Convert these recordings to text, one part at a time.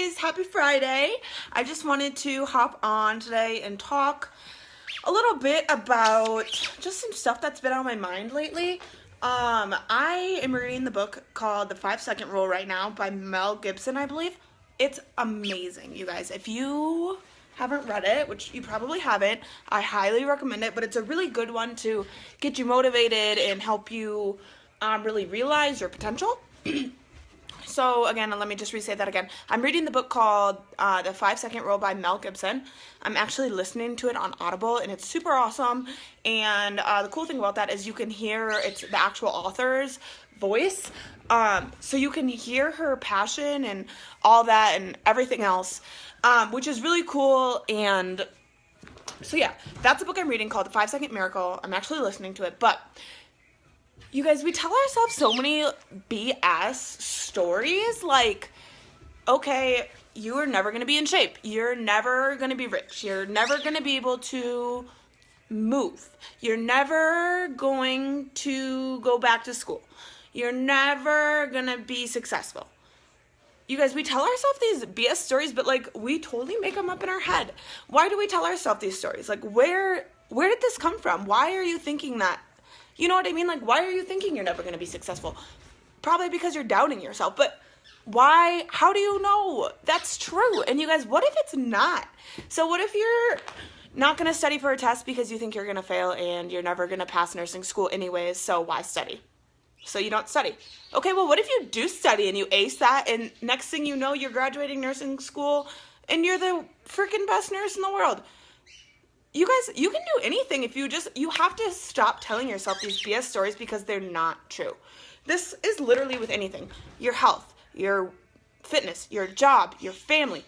guys, happy Friday. I just wanted to hop on today and talk a little bit about just some stuff that's been on my mind lately. I am reading the book called The 5-Second Rule right now by Mel Gibson, I believe. It's amazing, you guys. If you haven't read it, which you probably haven't, I highly recommend it, but it's a really good one to get you motivated and help you really realize your potential. So again, let me just re-say that again. I'm reading the book called The 5-Second Rule by Mel Gibson. I'm actually listening to it on Audible, and it's super awesome. And the cool thing about that is you can hear it's the actual author's voice. So you can hear her passion and all that and everything else, which is really cool. And so yeah, that's a book I'm reading called The 5-Second Miracle. I'm actually listening to it, but you guys, we tell ourselves so many BS stories, like, okay, you are never going to be in shape. You're never going to be rich. You're never going to be able to move. You're never going to go back to school. You're never going to be successful. You guys, we tell ourselves these BS stories, but, like, we totally make them up in our head. Why do we tell ourselves these stories? Like, where did this come from? Why are you thinking that? You know what I mean? Like, why are you thinking you're never going to be successful? Probably because you're doubting yourself. But why? How do you know that's true? And you guys, what if it's not? So what if you're not going to study for a test because you think you're going to fail and you're never going to pass nursing school anyways, so why study? So you don't study. Okay, well, what if you do study and you ace that, and next thing you know, you're graduating nursing school and you're the freaking best nurse in the world? You guys, you can do anything if you have to stop telling yourself these BS stories because they're not true. This is literally with anything. Your health, your fitness, your job, your family.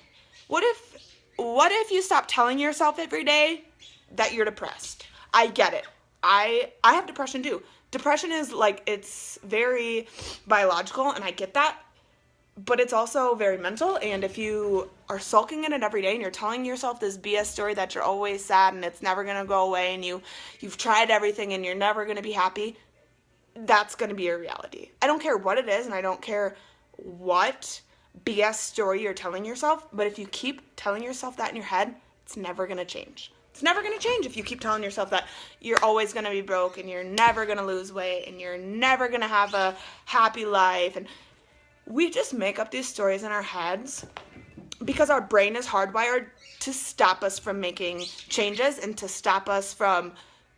What if you stop telling yourself every day that you're depressed? I get it. I have depression too. Depression is like, it's very biological, and I get that. But it's also very mental, and if you are sulking in it every day and you're telling yourself this BS story that you're always sad and it's never going to go away and you've tried everything and you're never going to be happy, that's going to be your reality. I don't care what it is, and I don't care what BS story you're telling yourself, but if you keep telling yourself that in your head, it's never going to change. It's never going to change if you keep telling yourself that you're always going to be broke and you're never going to lose weight and you're never going to have a happy life. And we just make up these stories in our heads because our brain is hardwired to stop us from making changes and to stop us from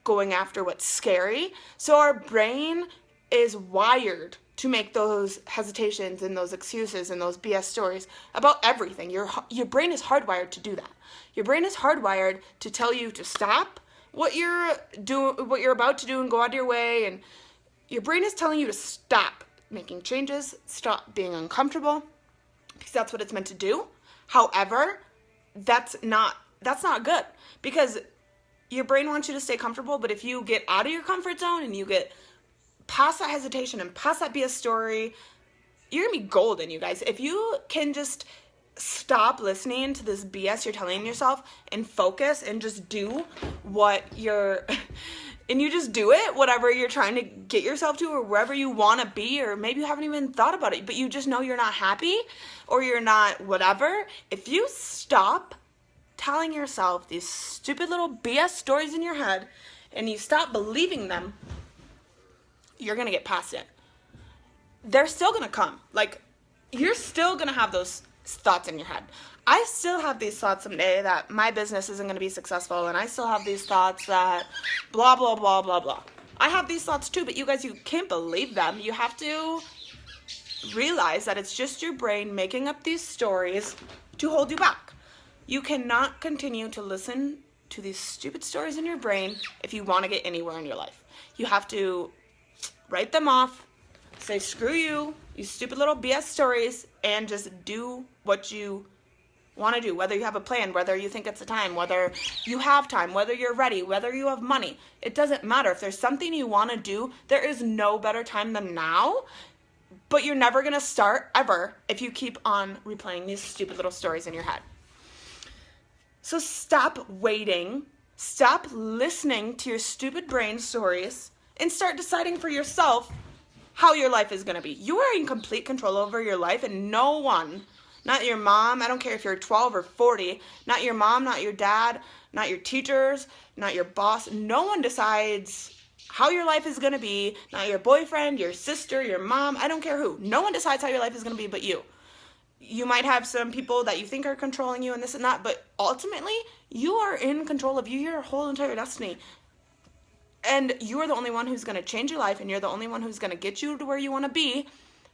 going after what's scary. So our brain is wired to make those hesitations and those excuses and those BS stories about everything. Your brain is hardwired to do that. Your brain is hardwired to tell you to stop what you're about to do and go out of your way. And your brain is telling you to stop making changes, stop being uncomfortable, because that's what it's meant to do. However, that's not good, because your brain wants you to stay comfortable, but if you get out of your comfort zone and you get past that hesitation and past that BS story, you're gonna be golden, you guys. If you can just stop listening to this BS you're telling yourself and focus and just do what you're and you just do it, whatever you're trying to get yourself to or wherever you want to be, or maybe you haven't even thought about it, but you just know you're not happy or you're not whatever. If you stop telling yourself these stupid little BS stories in your head and you stop believing them, you're going to get past it. They're still going to come. Like, you're still going to have those thoughts in your head. I still have these thoughts someday that my business isn't going to be successful, and I still have these thoughts that blah, blah, blah, blah, blah. I have these thoughts too, but you guys, you can't believe them. You have to realize that it's just your brain making up these stories to hold you back. You cannot continue to listen to these stupid stories in your brain if you want to get anywhere in your life. You have to write them off, say screw you stupid little BS stories, and just do what you want to do, whether you have a plan, whether you think it's the time, whether you have time, whether you're ready, whether you have money. It doesn't matter. If there's something you want to do, there is no better time than now, but you're never going to start ever if you keep on replaying these stupid little stories in your head. So stop waiting, stop listening to your stupid brain stories, and start deciding for yourself how your life is going to be. You are in complete control over your life, and no one not your mom. I don't care if you're 12 or 40. Not your mom, not your dad, not your teachers, not your boss. No one decides how your life is going to be. Not your boyfriend, your sister, your mom. I don't care who. No one decides how your life is going to be but you. You might have some people that you think are controlling you and this and that, but ultimately, you are in control of your whole entire destiny. And you are the only one who's going to change your life, and you're the only one who's going to get you to where you want to be,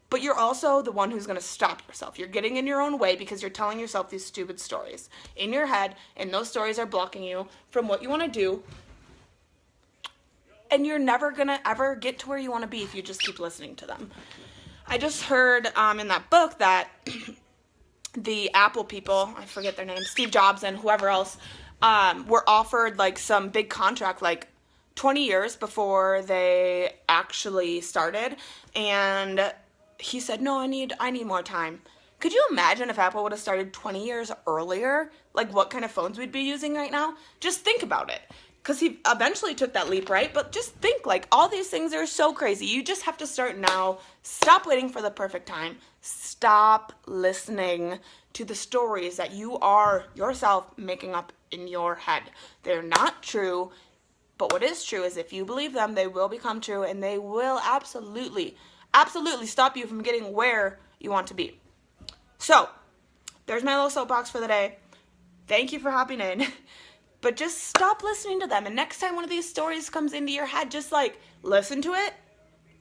but you're also the one who's going to stop yourself. You're getting in your own way because you're telling yourself these stupid stories in your head, and those stories are blocking you from what you want to do, and you're never going to ever get to where you want to be if you just keep listening to them. I just heard in that book that the Apple people, I forget their names, Steve Jobs and whoever else, were offered like some big contract, like 20 years before they actually started, and he said, no, I need more time. Could you imagine if Apple would have started 20 years earlier, like what kind of phones we'd be using right now? Just think about it, because he eventually took that leap, right? But just think, like, all these things are so crazy. You just have to start now. Stop waiting for the perfect time. Stop listening to the stories that you are yourself making up in your head. They're not true. But what is true is if you believe them, they will become true, and they will absolutely stop you from getting where you want to be. So, there's my little soapbox for the day. Thank you for hopping in. But just stop listening to them. And next time one of these stories comes into your head, just like listen to it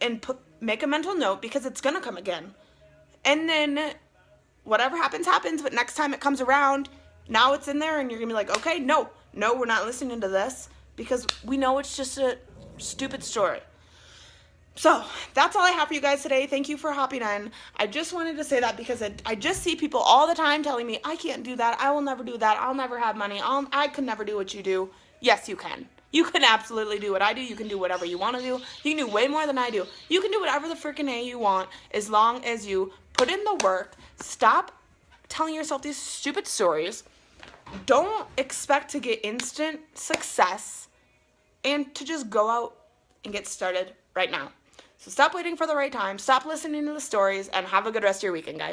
and make a mental note, because it's going to come again. And then whatever happens, happens. But next time it comes around, now it's in there and you're going to be like, okay, no, we're not listening to this. Because we know it's just a stupid story. So, that's all I have for you guys today. Thank you for hopping in. I just wanted to say that because I just see people all the time telling me, I can't do that. I will never do that. I'll never have money. I could never do what you do. Yes, you can. You can absolutely do what I do. You can do whatever you want to do. You can do way more than I do. You can do whatever the freaking A you want as long as you put in the work. Stop telling yourself these stupid stories. Don't expect to get instant success, and to just go out and get started right now. So stop waiting for the right time, stop listening to the stories, and have a good rest of your weekend, guys.